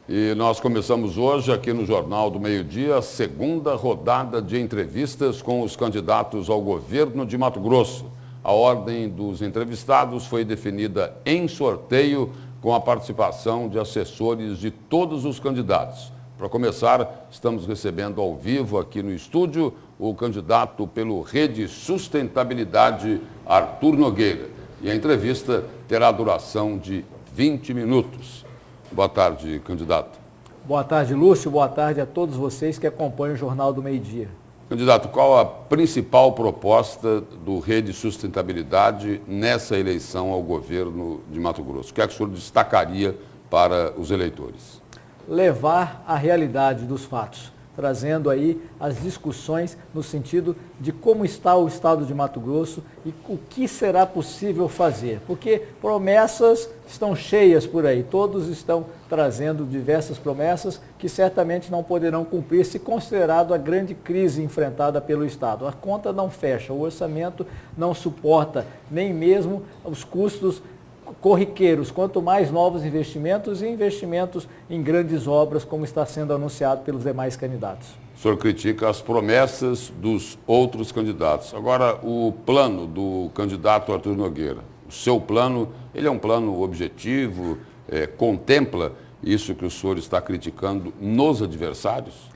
E nós começamos hoje aqui no Jornal do Meio-Dia a segunda rodada de entrevistas com os candidatos ao governo de Mato Grosso. A ordem dos entrevistados foi definida em sorteio com a participação de assessores de todos os candidatos. Para começar, estamos recebendo ao vivo aqui no estúdio o candidato pelo Rede Sustentabilidade, Arthur Nogueira. E a entrevista terá duração de 20 minutos. Boa tarde, candidato. Boa tarde, Lúcio. Boa tarde a todos vocês que acompanham o Jornal do Meio-Dia. Candidato, qual a principal proposta do Rede Sustentabilidade nessa eleição ao governo de Mato Grosso? O que é que o senhor destacaria para os eleitores? Levar a realidade dos fatos, trazendo aí as discussões no sentido de como está o estado de Mato Grosso e o que será possível fazer. Porque promessas estão cheias por aí, todos estão trazendo diversas promessas que certamente não poderão cumprir se considerado a grande crise enfrentada pelo Estado. A conta não fecha, o orçamento não suporta nem mesmo os custos corriqueiros, quanto mais novos investimentos e investimentos em grandes obras, como está sendo anunciado pelos demais candidatos. O senhor critica as promessas dos outros candidatos. Agora, o plano do candidato Arthur Nogueira, o seu plano, ele é um plano objetivo, contempla isso que o senhor está criticando nos adversários?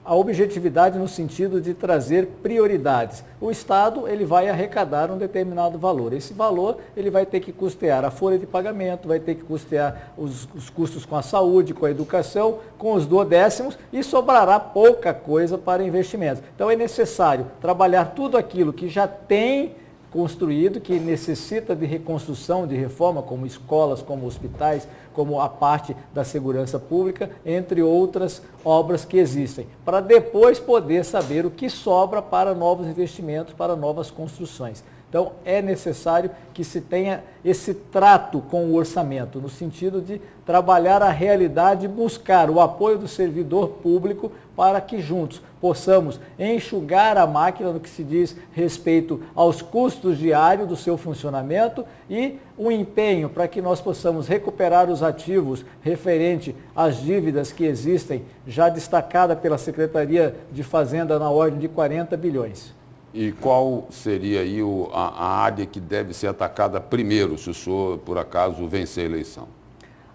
A objetividade no sentido de trazer prioridades. O Estado ele vai arrecadar um determinado valor. Esse valor ele vai ter que custear a folha de pagamento, vai ter que custear os custos com a saúde, com a educação, com os duodécimos e sobrará pouca coisa para investimentos. Então é necessário trabalhar tudo aquilo que já tem construído, que necessita de reconstrução, de reforma, como escolas, como hospitais, como a parte da segurança pública, entre outras obras que existem, para depois poder saber o que sobra para novos investimentos, para novas construções. Então, é necessário que se tenha esse trato com o orçamento, no sentido de trabalhar a realidade e buscar o apoio do servidor público para que juntos possamos enxugar a máquina no que se diz respeito aos custos diários do seu funcionamento e o empenho para que nós possamos recuperar os ativos referente às dívidas que existem, já destacada pela Secretaria de Fazenda na ordem de 40 bilhões. E qual seria aí a área que deve ser atacada primeiro, se o senhor, por acaso, vencer a eleição?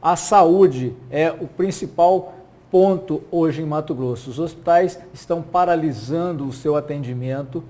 A saúde é o principal ponto hoje em Mato Grosso. Os hospitais estão paralisando o seu atendimento,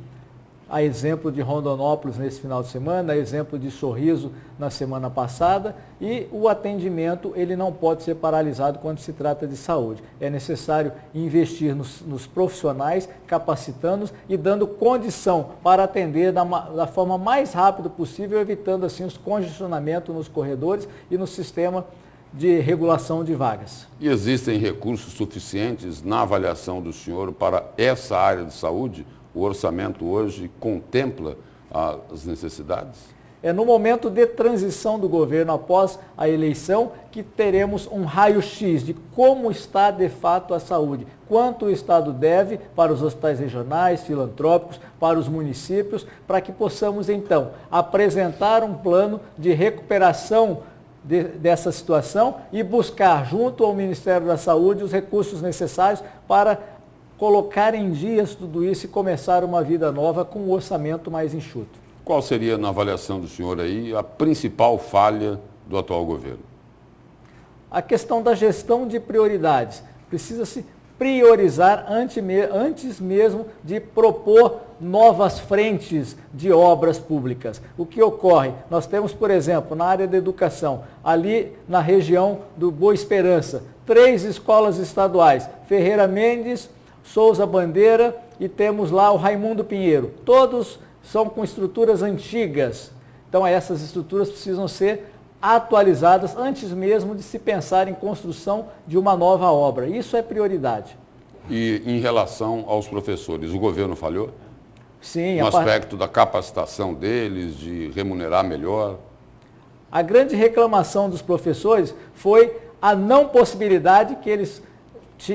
a exemplo de Rondonópolis nesse final de semana, a exemplo de Sorriso na semana passada, e o atendimento ele não pode ser paralisado quando se trata de saúde. É necessário investir nos profissionais, capacitando-os e dando condição para atender da forma mais rápida possível, evitando assim os congestionamentos nos corredores e no sistema de regulação de vagas. E existem recursos suficientes na avaliação do senhor para essa área de saúde? O orçamento hoje contempla as necessidades? É no momento de transição do governo após a eleição que teremos um raio-x de como está de fato a saúde, quanto o Estado deve para os hospitais regionais, filantrópicos, para os municípios, para que possamos então apresentar um plano de recuperação dessa situação e buscar junto ao Ministério da Saúde os recursos necessários para colocar em dias tudo isso e começar uma vida nova com um orçamento mais enxuto. Qual seria, na avaliação do senhor aí, a principal falha do atual governo? A questão da gestão de prioridades. Precisa-se priorizar antes mesmo de propor novas frentes de obras públicas. O que ocorre? Nós temos, por exemplo, na área da educação, ali na região do Boa Esperança, 3 escolas estaduais, Ferreira Mendes, Souza Bandeira e temos lá o Raimundo Pinheiro. Todos são com estruturas antigas. Então essas estruturas precisam ser atualizadas antes mesmo de se pensar em construção de uma nova obra. Isso é prioridade. E em relação aos professores, o governo falhou? Sim. No aspecto da capacitação deles, de remunerar melhor? A grande reclamação dos professores foi a não possibilidade que eles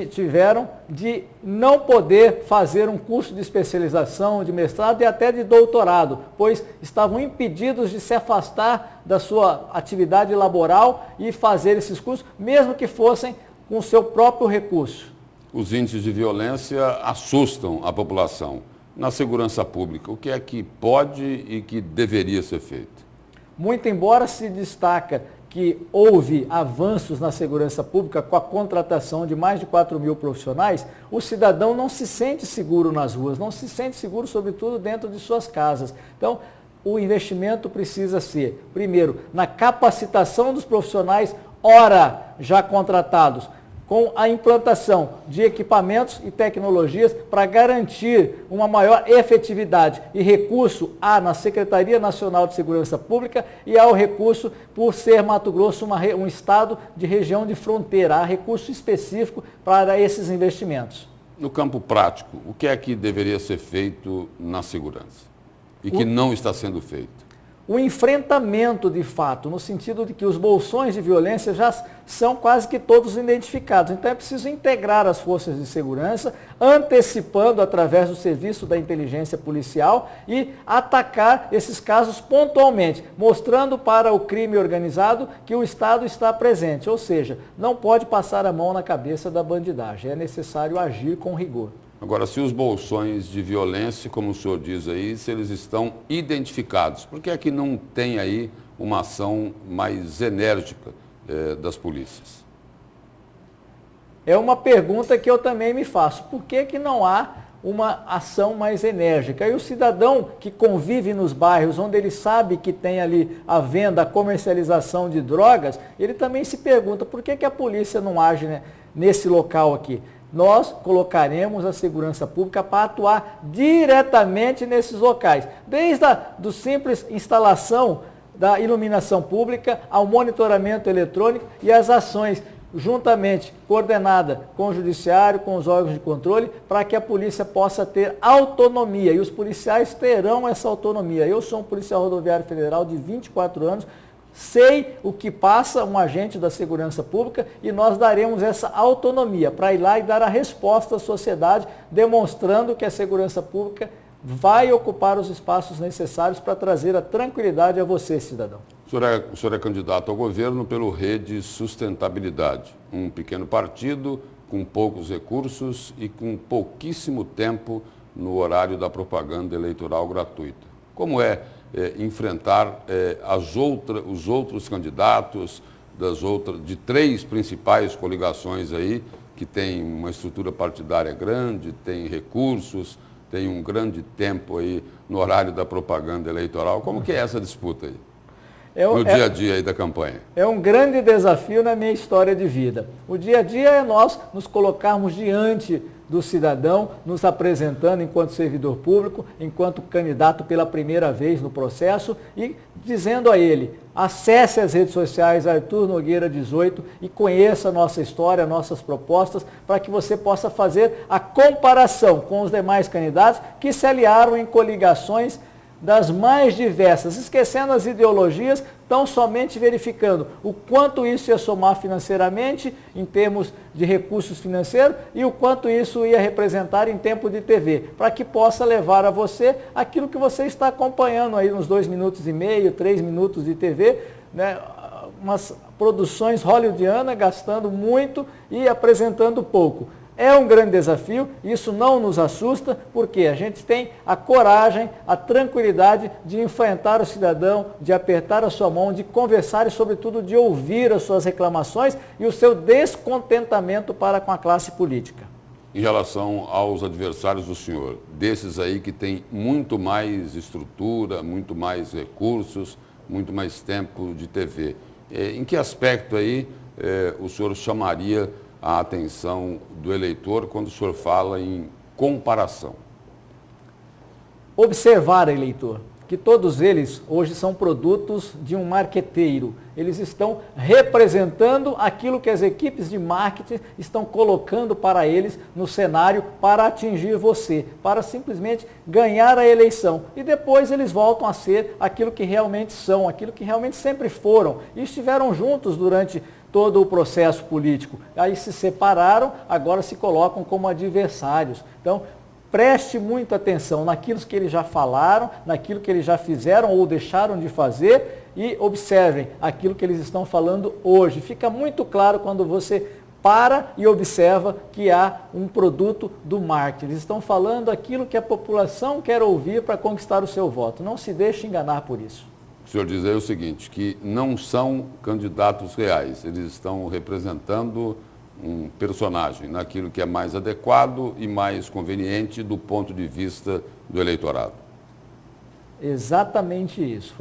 tiveram de não poder fazer um curso de especialização, de mestrado e até de doutorado, pois estavam impedidos de se afastar da sua atividade laboral e fazer esses cursos, mesmo que fossem com o seu próprio recurso. Os índices de violência assustam a população. Na segurança pública, o que é que pode e que deveria ser feito? Muito embora se destaca que houve avanços na segurança pública com a contratação de mais de 4.000 profissionais, o cidadão não se sente seguro nas ruas, não se sente seguro, sobretudo, dentro de suas casas. Então, o investimento precisa ser, primeiro, na capacitação dos profissionais, ora já contratados, com a implantação de equipamentos e tecnologias para garantir uma maior efetividade e recurso na Secretaria Nacional de Segurança Pública e ao recurso por ser Mato Grosso um estado de região de fronteira, há recurso específico para esses investimentos. No campo prático, o que é que deveria ser feito na segurança e que não está sendo feito? O enfrentamento de fato, no sentido de que os bolsões de violência já são quase que todos identificados. Então é preciso integrar as forças de segurança, antecipando através do serviço da inteligência policial e atacar esses casos pontualmente, mostrando para o crime organizado que o Estado está presente. Ou seja, não pode passar a mão na cabeça da bandidagem, é necessário agir com rigor. Agora, se os bolsões de violência, como o senhor diz aí, se eles estão identificados, por que é que não tem aí uma ação mais enérgica das polícias? É uma pergunta que eu também me faço. Por que que não há uma ação mais enérgica? E o cidadão que convive nos bairros, onde ele sabe que tem ali a venda, a comercialização de drogas, ele também se pergunta por que que a polícia não age, né, nesse local aqui. Nós colocaremos a segurança pública para atuar diretamente nesses locais, desde a simples instalação da iluminação pública ao monitoramento eletrônico e as ações juntamente coordenada com o judiciário, com os órgãos de controle, para que a polícia possa ter autonomia, e os policiais terão essa autonomia. Eu sou um policial rodoviário federal de 24 anos, sei o que passa um agente da segurança pública e nós daremos essa autonomia para ir lá e dar a resposta à sociedade, demonstrando que a segurança pública vai ocupar os espaços necessários para trazer a tranquilidade a você, cidadão. O senhor é candidato ao governo pelo Rede Sustentabilidade, um pequeno partido com poucos recursos e com pouquíssimo tempo no horário da propaganda eleitoral gratuita. Como é enfrentar os outros candidatos de três principais coligações aí, que tem uma estrutura partidária grande, tem recursos, tem um grande tempo aí no horário da propaganda eleitoral? Como que é essa disputa aí? No dia a dia aí da campanha? É um grande desafio na minha história de vida. O dia a dia é nós nos colocarmos diante do cidadão, nos apresentando enquanto servidor público, enquanto candidato pela primeira vez no processo e dizendo a ele: acesse as redes sociais Arthur Nogueira 18 e conheça a nossa história, nossas propostas, para que você possa fazer a comparação com os demais candidatos que se aliaram em coligações das mais diversas, esquecendo as ideologias, tão somente verificando o quanto isso ia somar financeiramente, em termos de recursos financeiros, e o quanto isso ia representar em tempo de TV, para que possa levar a você aquilo que você está acompanhando aí nos 2 minutos e meio, 3 minutos de TV, né? Umas produções hollywoodianas gastando muito e apresentando pouco. É um grande desafio, isso não nos assusta, porque a gente tem a coragem, a tranquilidade de enfrentar o cidadão, de apertar a sua mão, de conversar e, sobretudo, de ouvir as suas reclamações e o seu descontentamento para com a classe política. Em relação aos adversários do senhor, desses aí que tem muito mais estrutura, muito mais recursos, muito mais tempo de TV, em que aspecto aí o senhor chamaria a atenção do eleitor quando o senhor fala em comparação? Observar, eleitor, que todos eles hoje são produtos de um marqueteiro. Eles estão representando aquilo que as equipes de marketing estão colocando para eles no cenário para atingir você, para simplesmente ganhar a eleição. E depois eles voltam a ser aquilo que realmente são, aquilo que realmente sempre foram e estiveram juntos durante todo o processo político. Aí se separaram, agora se colocam como adversários. Então, preste muita atenção naquilo que eles já falaram, naquilo que eles já fizeram ou deixaram de fazer e observem aquilo que eles estão falando hoje. Fica muito claro quando você para e observa que há um produto do marketing. Eles estão falando aquilo que a população quer ouvir para conquistar o seu voto. Não se deixe enganar por isso. O senhor diz aí o seguinte, que não são candidatos reais, eles estão representando um personagem naquilo que é mais adequado e mais conveniente do ponto de vista do eleitorado. Exatamente isso.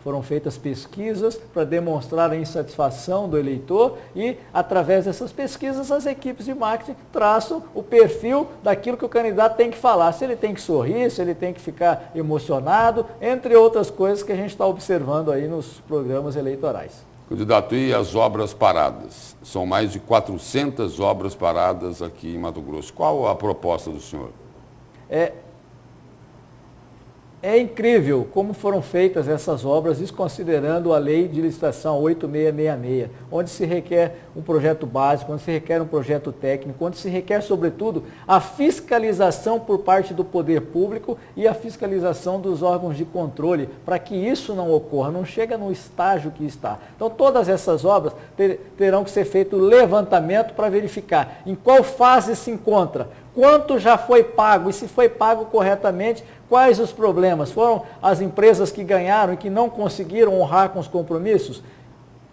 Foram feitas pesquisas para demonstrar a insatisfação do eleitor e, através dessas pesquisas, as equipes de marketing traçam o perfil daquilo que o candidato tem que falar. Se ele tem que sorrir, se ele tem que ficar emocionado, entre outras coisas que a gente está observando aí nos programas eleitorais. Candidato, e as obras paradas? São mais de 400 obras paradas aqui em Mato Grosso. Qual a proposta do senhor? É incrível como foram feitas essas obras, desconsiderando a lei de licitação 8666, onde se requer um projeto básico, onde se requer um projeto técnico, onde se requer, sobretudo, a fiscalização por parte do poder público e a fiscalização dos órgãos de controle, para que isso não ocorra, não chega no estágio que está. Então, todas essas obras terão que ser feito levantamento para verificar em qual fase se encontra, quanto já foi pago e se foi pago corretamente, quais os problemas? Foram as empresas que ganharam e que não conseguiram honrar com os compromissos?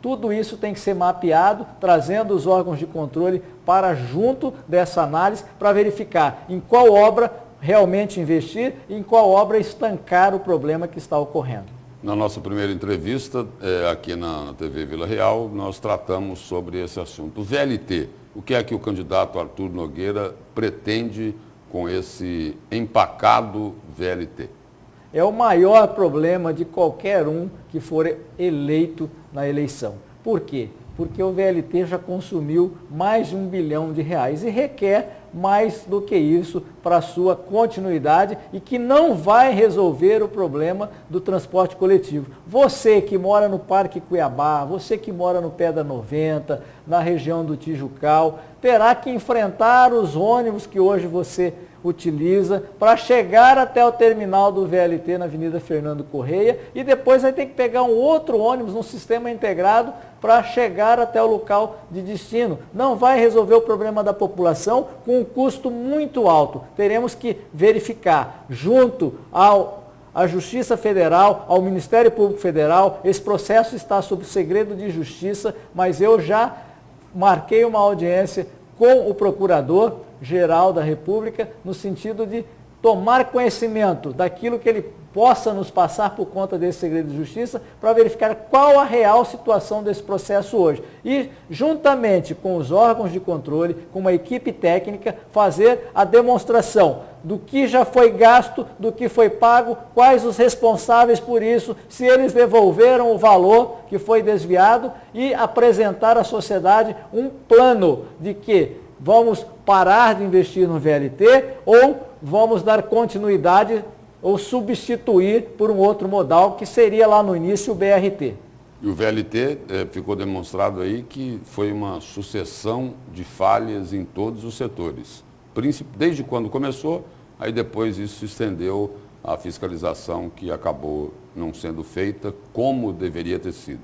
Tudo isso tem que ser mapeado, trazendo os órgãos de controle para junto dessa análise, para verificar em qual obra realmente investir e em qual obra estancar o problema que está ocorrendo. Na nossa primeira entrevista, aqui na TV Vila Real, nós tratamos sobre esse assunto. O VLT, o que é que o candidato Arthur Nogueira pretende com esse empacado VLT? É o maior problema de qualquer um que for eleito na eleição. Por quê? Porque o VLT já consumiu mais de R$1 bilhão e requer mais do que isso para a sua continuidade e que não vai resolver o problema do transporte coletivo. Você que mora no Parque Cuiabá, você que mora no Pedra 90, na região do Tijucal, terá que enfrentar os ônibus que hoje você utiliza para chegar até o terminal do VLT na Avenida Fernando Correia e depois vai ter que pegar um outro ônibus num sistema integrado para chegar até o local de destino. Não vai resolver o problema da população com um custo muito alto. Teremos que verificar junto à Justiça Federal, ao Ministério Público Federal, esse processo está sob segredo de justiça, mas eu já marquei uma audiência com o Procurador-Geral da República, no sentido de tomar conhecimento daquilo que ele possa nos passar por conta desse segredo de justiça, para verificar qual a real situação desse processo hoje. E, juntamente com os órgãos de controle, com uma equipe técnica, fazer a demonstração do que já foi gasto, do que foi pago, quais os responsáveis por isso, se eles devolveram o valor que foi desviado e apresentar à sociedade um plano de que vamos parar de investir no VLT ou vamos dar continuidade ou substituir por um outro modal, que seria lá no início o BRT. E o VLT ficou demonstrado aí que foi uma sucessão de falhas em todos os setores. Desde quando começou, aí depois isso se estendeu à fiscalização que acabou não sendo feita como deveria ter sido.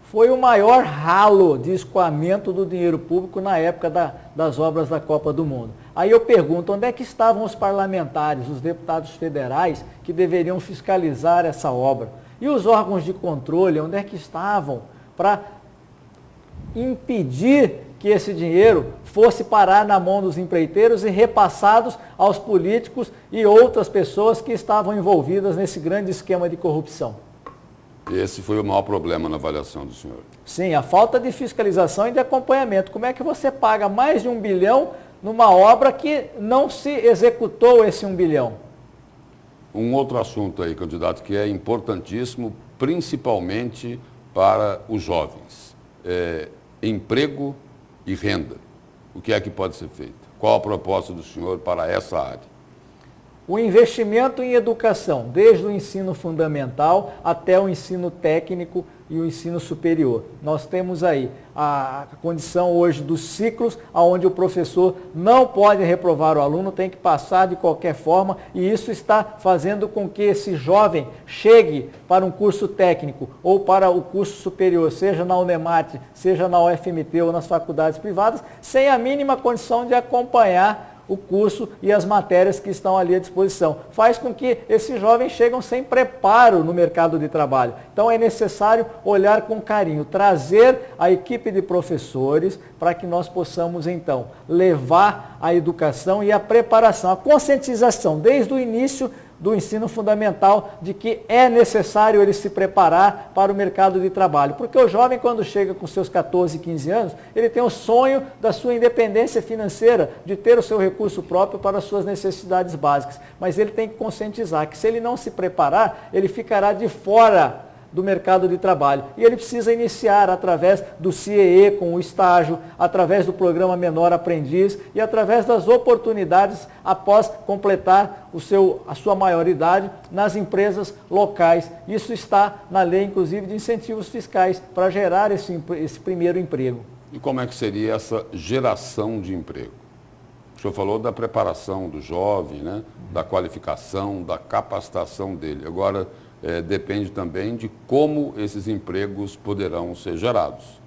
Foi o maior ralo de escoamento do dinheiro público na época das obras da Copa do Mundo. Aí eu pergunto, onde é que estavam os parlamentares, os deputados federais que deveriam fiscalizar essa obra? E os órgãos de controle, onde é que estavam para impedir que esse dinheiro fosse parar na mão dos empreiteiros e repassados aos políticos e outras pessoas que estavam envolvidas nesse grande esquema de corrupção? Esse foi o maior problema na avaliação do senhor. Sim, a falta de fiscalização e de acompanhamento. Como é que você paga mais de R$1 bilhão numa obra que não se executou esse R$1 bilhão? Um outro assunto aí, candidato, que é importantíssimo, principalmente para os jovens. Emprego e renda. O que é que pode ser feito? Qual a proposta do senhor para essa área? O investimento em educação, desde o ensino fundamental até o ensino técnico, e o ensino superior. Nós temos aí a condição hoje dos ciclos, onde o professor não pode reprovar o aluno, tem que passar de qualquer forma, e isso está fazendo com que esse jovem chegue para um curso técnico ou para o curso superior, seja na Unemat, seja na UFMT ou nas faculdades privadas, sem a mínima condição de acompanhar o curso e as matérias que estão ali à disposição. Faz com que esses jovens cheguem sem preparo no mercado de trabalho. Então é necessário olhar com carinho, trazer a equipe de professores para que nós possamos então levar a educação e a preparação, a conscientização desde o início do ensino fundamental de que é necessário ele se preparar para o mercado de trabalho. Porque o jovem, quando chega com seus 14, 15 anos, ele tem o sonho da sua independência financeira, de ter o seu recurso próprio para as suas necessidades básicas. Mas ele tem que conscientizar que se ele não se preparar, ele ficará de fora do mercado de trabalho. E ele precisa iniciar através do CIEE com o estágio, através do programa Menor Aprendiz e através das oportunidades após completar a sua maioridade nas empresas locais. Isso está na lei, inclusive, de incentivos fiscais para gerar esse primeiro emprego. E como é que seria essa geração de emprego? O senhor falou da preparação do jovem, né? Da qualificação, da capacitação dele. Agora, depende também de como esses empregos poderão ser gerados.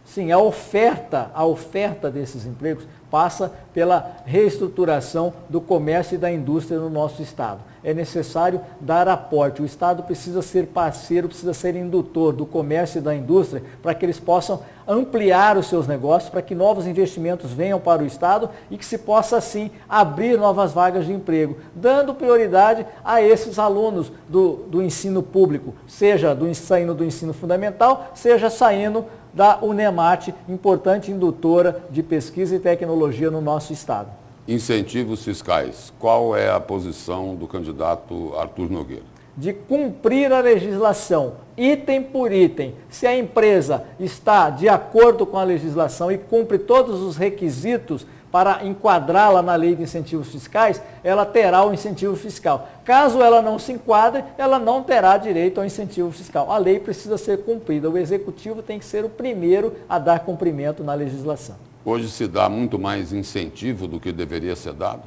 Sim, a oferta desses empregos passa pela reestruturação do comércio e da indústria no nosso Estado. É necessário dar aporte. O Estado precisa ser parceiro, precisa ser indutor do comércio e da indústria para que eles possam ampliar os seus negócios, para que novos investimentos venham para o Estado e que se possa, assim, abrir novas vagas de emprego, dando prioridade a esses alunos do ensino público, seja saindo do ensino fundamental, seja saindo da Unemat, importante indutora de pesquisa e tecnologia no nosso Estado. Incentivos fiscais. Qual é a posição do candidato Arthur Nogueira? De cumprir a legislação, item por item. Se a empresa está de acordo com a legislação e cumpre todos os requisitos para enquadrá-la na lei de incentivos fiscais, ela terá o incentivo fiscal. Caso ela não se enquadre, ela não terá direito ao incentivo fiscal. A lei precisa ser cumprida. O executivo tem que ser o primeiro a dar cumprimento na legislação. Hoje se dá muito mais incentivo do que deveria ser dado?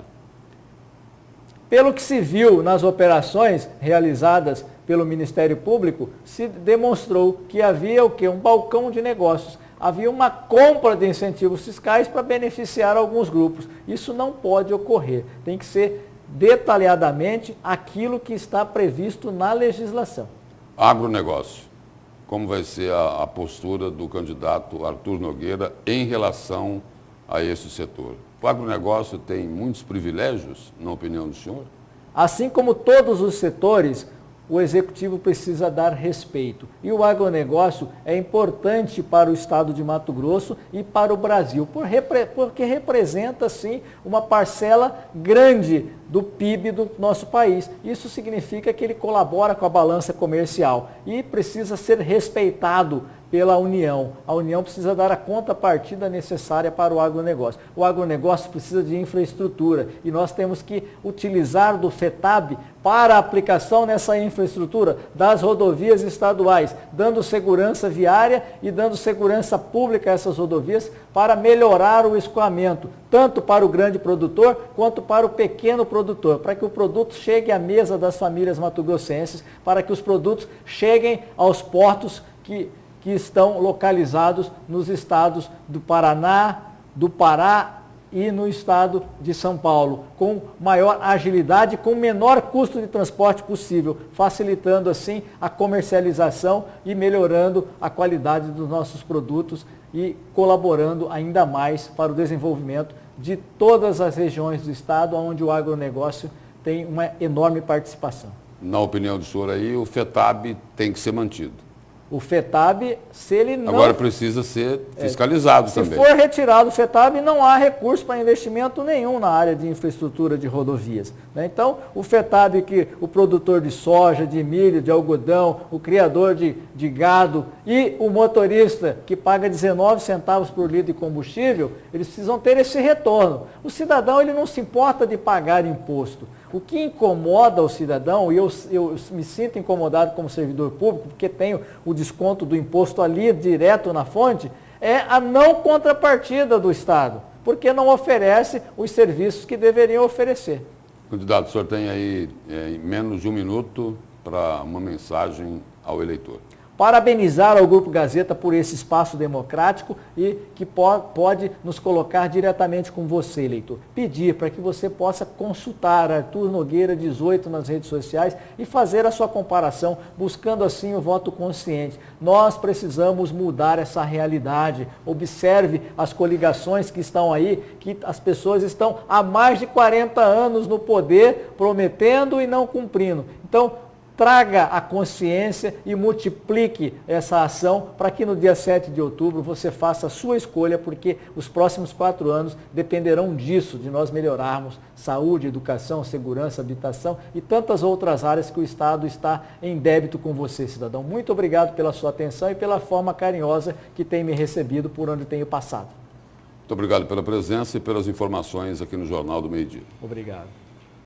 Pelo que se viu nas operações realizadas pelo Ministério Público, se demonstrou que havia o quê? Um balcão de negócios. Havia uma compra de incentivos fiscais para beneficiar alguns grupos. Isso não pode ocorrer. Tem que ser detalhadamente aquilo que está previsto na legislação. Agronegócio. Como vai ser a postura do candidato Arthur Nogueira em relação a esse setor? O agronegócio tem muitos privilégios, na opinião do senhor? Assim como todos os setores, o executivo precisa dar respeito. E o agronegócio é importante para o estado de Mato Grosso e para o Brasil, porque representa, sim, uma parcela grande do PIB do nosso país. Isso significa que ele colabora com a balança comercial e precisa ser respeitado pela União. A União precisa dar a contrapartida necessária para o agronegócio. O agronegócio precisa de infraestrutura e nós temos que utilizar do FETAB para a aplicação nessa infraestrutura das rodovias estaduais, dando segurança viária e dando segurança pública a essas rodovias para melhorar o escoamento, tanto para o grande produtor quanto para o pequeno produtor, para que o produto chegue à mesa das famílias mato-grossenses, para que os produtos cheguem aos portos que estão localizados nos estados do Paraná, do Pará e no estado de São Paulo, com maior agilidade, com menor custo de transporte possível, facilitando assim a comercialização e melhorando a qualidade dos nossos produtos e colaborando ainda mais para o desenvolvimento de todas as regiões do estado, onde o agronegócio tem uma enorme participação. Na opinião do senhor aí, o FETAB tem que ser mantido. O FETAB, se ele não... Agora precisa ser fiscalizado também. Se for retirado o FETAB, não há recurso para investimento nenhum na área de infraestrutura de rodovias. Então, o FETAB, que o produtor de soja, de milho, de algodão, o criador de gado e o motorista que paga 19 centavos por litro de combustível, eles precisam ter esse retorno. O cidadão ele não se importa de pagar imposto. O que incomoda o cidadão, e eu me sinto incomodado como servidor público, porque tenho o desconto do imposto ali direto na fonte, é a não contrapartida do Estado, porque não oferece os serviços que deveriam oferecer. Candidato, o senhor tem aí em menos de um minuto para uma mensagem ao eleitor. Parabenizar ao Grupo Gazeta por esse espaço democrático e que pode nos colocar diretamente com você, eleitor. Pedir para que você possa consultar Arthur Nogueira 18 nas redes sociais e fazer a sua comparação, buscando assim o voto consciente. Nós precisamos mudar essa realidade. Observe as coligações que estão aí, que as pessoas estão há mais de 40 anos no poder, prometendo e não cumprindo. Então, traga a consciência e multiplique essa ação para que no dia 7 de outubro você faça a sua escolha, porque os próximos 4 anos dependerão disso, de nós melhorarmos saúde, educação, segurança, habitação e tantas outras áreas que o Estado está em débito com você, cidadão. Muito obrigado pela sua atenção e pela forma carinhosa que tem me recebido por onde tenho passado. Muito obrigado pela presença e pelas informações aqui no Jornal do Meio-Dia. Obrigado.